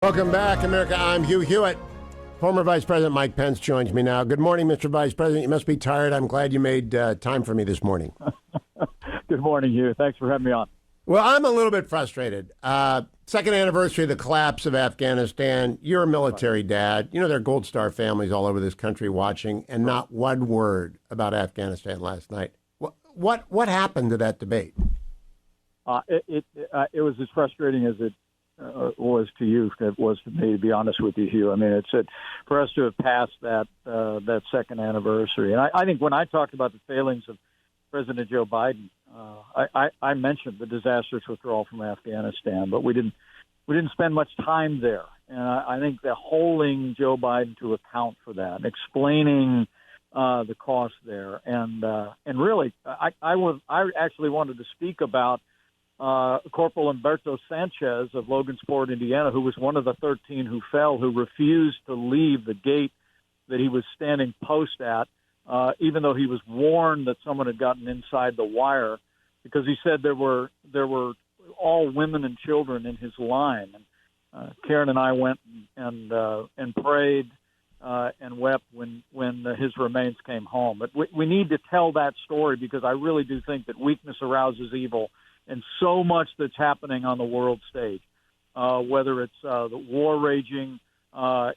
Welcome back, America. I'm Hugh Hewitt. Former Vice President Mike Pence joins me now. Good morning, Mr. Vice President. You must be tired. I'm glad you made time for me this morning. Good morning, Hugh. Thanks for having me on. Well, I'm a little bit frustrated. Second anniversary of the collapse of Afghanistan. You're a military dad. You know there are Gold Star families all over this country watching, and not one word about Afghanistan last night. What happened to that debate? It was as frustrating as it was to you. It was to me, to be honest with you, Hugh. I mean, it's for us to have passed that second anniversary. And I think when I talked about the failings of President Joe Biden, I mentioned the disastrous withdrawal from Afghanistan, but we didn't spend much time there. And I think that holding Joe Biden to account for that, explaining the cost there, and really, I actually wanted to speak about Corporal Humberto Sanchez of Logansport, Indiana, who was one of the 13 who fell, who refused to leave the gate that he was standing post at, even though he was warned that someone had gotten inside the wire, because he said there were all women and children in his line. And Karen and I went and prayed and wept when his remains came home. But we need to tell that story, because I really do think that weakness arouses evil. And so much that's happening on the world stage, whether it's the war raging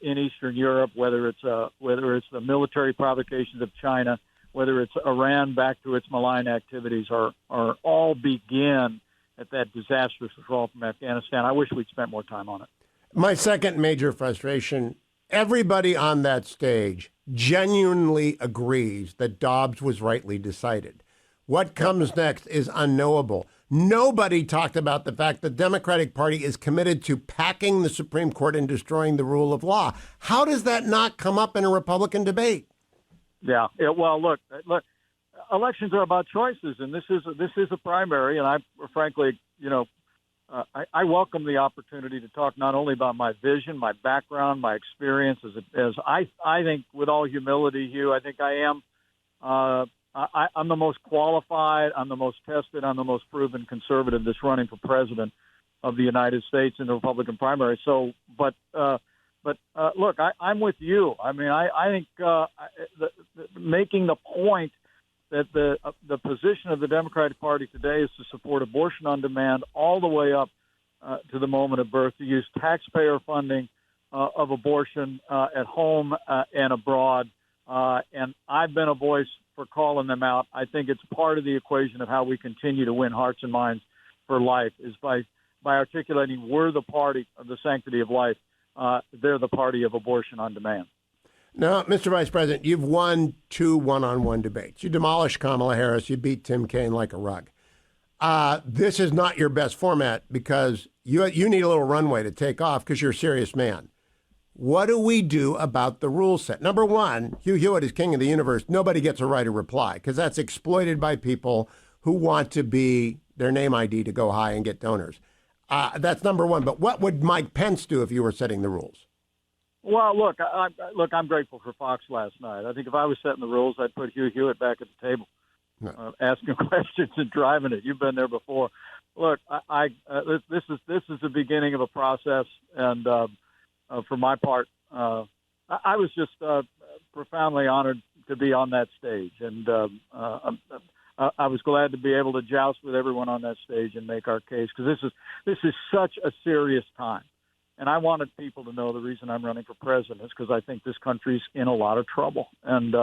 in Eastern Europe, whether it's the military provocations of China, whether it's Iran back to its malign activities, are all begin at that disastrous withdrawal from Afghanistan. I wish we'd spent more time on it. My second major frustration, everybody on that stage genuinely agrees that Dobbs was rightly decided. What comes next is unknowable. Nobody talked about the fact the Democratic Party is committed to packing the Supreme Court and destroying the rule of law. How does that not come up in a Republican debate? Yeah. Well, look. Elections are about choices, and this is a primary. And I, frankly, I welcome the opportunity to talk not only about my vision, my background, my experience, as I think, with all humility, Hugh, I think I am. I'm the most qualified, I'm the most tested, I'm the most proven conservative that's running for president of the United States in the Republican primary. So, but look, I'm with you. I mean, I think making the point that the position of the Democratic Party today is to support abortion on demand all the way up to the moment of birth, to use taxpayer funding of abortion at home and abroad. And I've been a voice for calling them out. I think it's part of the equation of how we continue to win hearts and minds for life, is by articulating we're the party of the sanctity of life. They're the party of abortion on demand. Now, Mr. Vice President, you've won 2 one-on-one debates. You demolished Kamala Harris. You beat Tim Kaine like a rug. This is not your best format, because you need a little runway to take off, because you're a serious man. What do we do about the rule set? Number one, Hugh Hewitt is king of the universe. Nobody gets a right of reply, because that's exploited by people who want to be their name ID to go high and get donors. That's number one. But what would Mike Pence do if you were setting the rules? Well, look, I'm grateful for Fox last night. I think if I was setting the rules, I'd put Hugh Hewitt back at the table, asking questions and driving it. You've been there before. Look, this is the beginning of a process, and for my part, I was just profoundly honored to be on that stage, and I was glad to be able to joust with everyone on that stage and make our case, because this is such a serious time. And I wanted people to know the reason I'm running for president is because I think this country's in a lot of trouble. And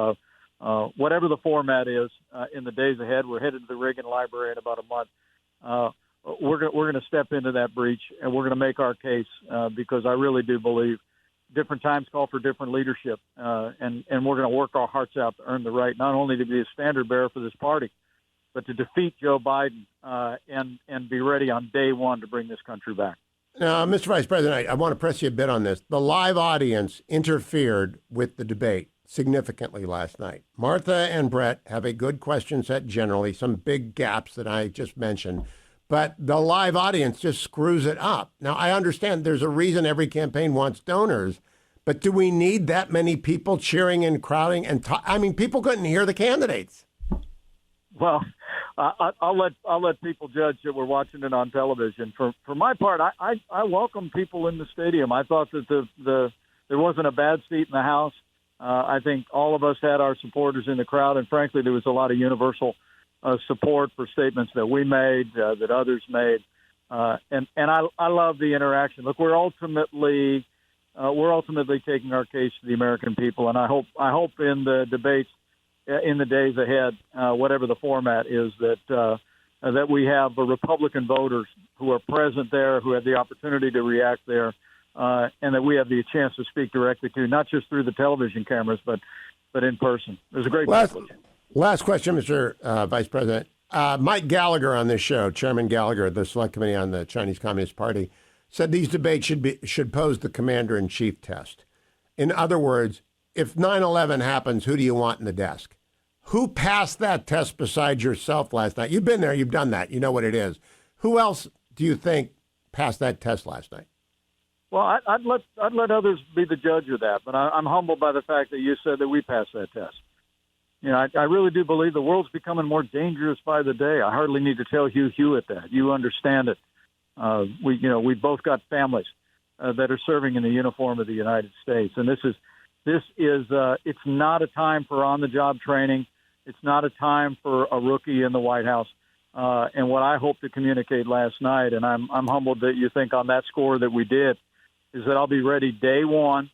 whatever the format is, in the days ahead, we're headed to the Reagan Library in about a month. We're going to step into that breach, and we're going to make our case, because I really do believe different times call for different leadership, and we're going to work our hearts out to earn the right not only to be a standard bearer for this party, but to defeat Joe Biden and be ready on day one to bring this country back. Now, Mr. Vice President, I want to press you a bit on this. The live audience interfered with the debate significantly last night. Martha and Brett have a good question set generally, some big gaps that I just mentioned, but the live audience just screws it up. Now, I understand there's a reason every campaign wants donors, but do we need that many people cheering and crowding? And people couldn't hear the candidates. Well, I'll let people judge that we're watching it on television. For my part, I welcome people in the stadium. I thought that there wasn't a bad seat in the house. I think all of us had our supporters in the crowd, and frankly, there was a lot of universal support for statements that we made, that others made, and I love the interaction. Look, we're ultimately taking our case to the American people, and I hope in the debates in the days ahead, whatever the format is, that we have Republican voters who are present there, who have the opportunity to react there, and that we have the chance to speak directly to, not just through the television cameras, but in person. It was a great privilege. Last question, Mr. Vice President. Mike Gallagher on this show, Chairman Gallagher of the Select Committee on the Chinese Communist Party, said these debates should pose the commander-in-chief test. In other words, if 9/11 happens, who do you want in the desk? Who passed that test besides yourself last night? You've been there, you've done that, you know what it is. Who else do you think passed that test last night? Well, I'd let others be the judge of that, but I'm humbled by the fact that you said that we passed that test. You know, I really do believe the world's becoming more dangerous by the day. I hardly need to tell Hugh Hewitt that. You understand it. We both got families that are serving in the uniform of the United States, and this is it's not a time for on-the-job training. It's not a time for a rookie in the White House. And what I hope to communicate last night, and I'm humbled that you think on that score that we did, is that I'll be ready day one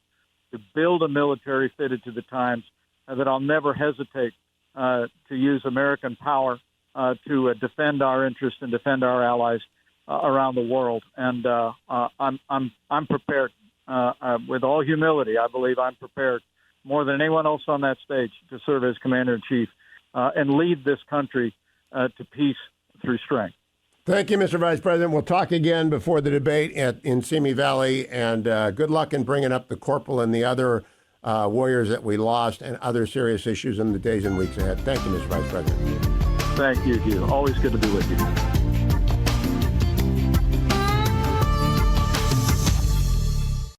to build a military fitted to the times, and that I'll never hesitate to use American power to defend our interests and defend our allies around the world. And I'm prepared. With all humility, I believe I'm prepared more than anyone else on that stage to serve as commander-in-chief and lead this country to peace through strength. Thank you, Mr. Vice President. We'll talk again before the debate in Simi Valley, and good luck in bringing up the corporal and the other warriors that we lost and other serious issues in the days and weeks ahead. Thank you, Mr. Vice President. Thank you, Hugh. Always good to be with you.